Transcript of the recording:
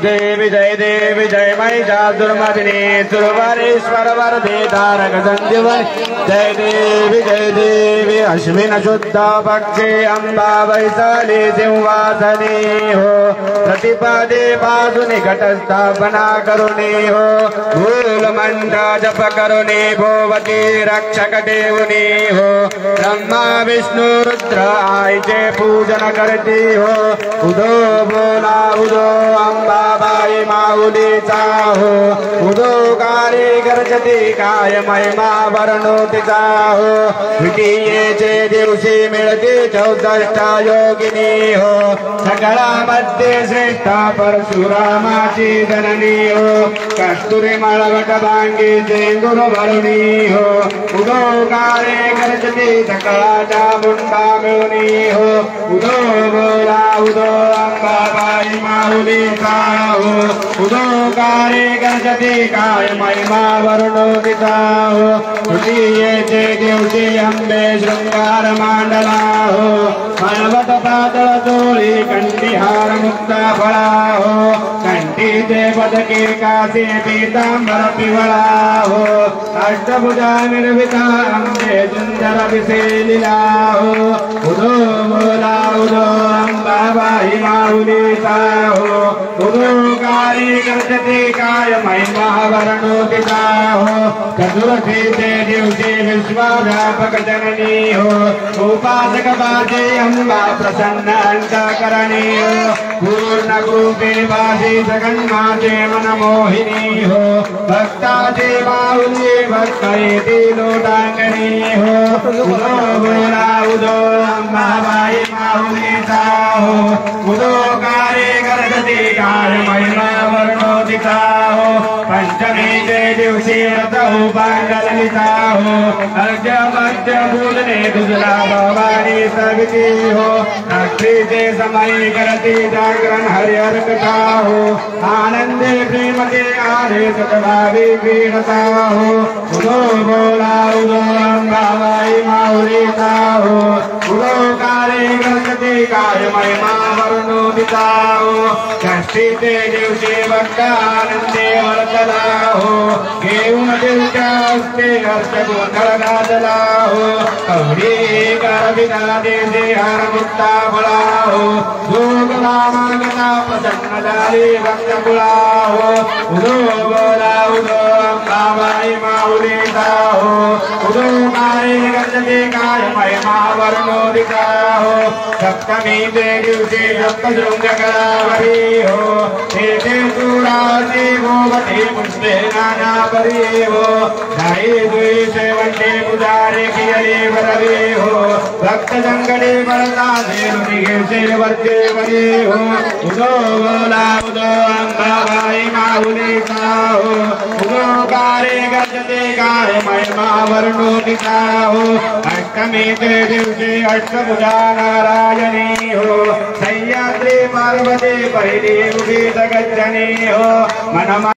देवी जय मई जादुर्मदिनी सुरवरेश्वर वरदे तारक संजीवन जय देवी अश्विन शुद्ध पक्षे अम्बा वैशाली सिंहासनी हो प्रतिपदे पासु निकट स्थापना करुणी हो मूल मंत्र जप करुणी भोवती रक्षक देवनी हो ब्रह्मा विष्णु रुद्र आईचे पूजन करती हो उदो बोला उदो अम्बा बाई माऊलीचा हो उदो कार्य गर्जती काय महिमा वर्णोतीचा हो द्वितीयेचे दिवशी मिळते 64 योगिनी हो सगळामध्ये श्रेष्ठ परशुरामाची जननी हो कस्तुरी मळवट भांगीचे गुरु वरुणी हो उदो कार्य गर्जती सकळाच्या मुंडा मिळुनी हो उदो बोला उदो अंबाबाई माऊलीचा हो उदो कार्य गर्जती काय महिमा वर्णोतीचा हो तृतीयेचे दिवशी अंबे शृंगार मांडला हो मळवट पातळ चोळी कंठीहार मुक्ता फळा हो कंठीचे पदके कासे पीतांबर पिवळा हो अष्टभुजा निर्मिता अंबे सुंदर दिसे लीला हो उदो बोला उदो अंबाबाई माऊलीचा हो उदो कार्य गर्जती काय महिमा वर्णोतीचा हो चतुर्थीचे दिवशी विश्वव्यापक जननी हो उपासक बाजे अंबा प्रसन्न अंतःकरणी हो पूर्ण कृपे वासी जगन्माते मनमोहिनी हो भक्ताचे माऊली भक्त येती लोटांगणी हो उदो बोला उदो अंबाबाई माऊलीचा हो उदो कार्य गर्जती काय महिमा वर्णोतीचा हो पंचमीचे दिवशी व्रत उपांगलिता हो अर्घ्य मध्य बोलणे दुसरा भवानी सविती हो रात्रीचे समय करती जागरण हरिहर कथा हो आनंदे प्रेमते आले सतभावी क्रीडता हो उदो बोला उदो अंबाबाई माऊलीचा हो उदो कार्य गर्जती काय महिमा वर्णोतीचा हो षष्ठीचे दिवशी भक्त आनंदे वर्तला हो घेऊन दिलच्या हस्ते हर्ष गोंधळ गाजला हो कवडी करविता देशे हर मुक्ता फळा हो जोग मागता प्रसन्न झाली भक्त कुळा हो उदो बोला उदो अंबाबाई माऊलीचा हो उदो कार्य गर्जती काय महिमा वर्णोतीचा हो सप्तमीचे दिवशी सप्तशृंग गळावरी हो तेथे चूडाची भोगती पुष्पे नाना परी हो धाई दुई सेवंती पुजारी कियली बरवी हो भक्त जंगडी बळता देवनी घेसे वरचे वरी हो उदो बोला उदो अंबाबाई माऊलीचा हो उदो कार्य गर्जती काय महिमा वर्णोतीचा हो अष्टमीचे दिवशी अष्टभुजा नारायणी हो सह्याद्री पार्वती पहिली उभी जगज्जनी हो मनमा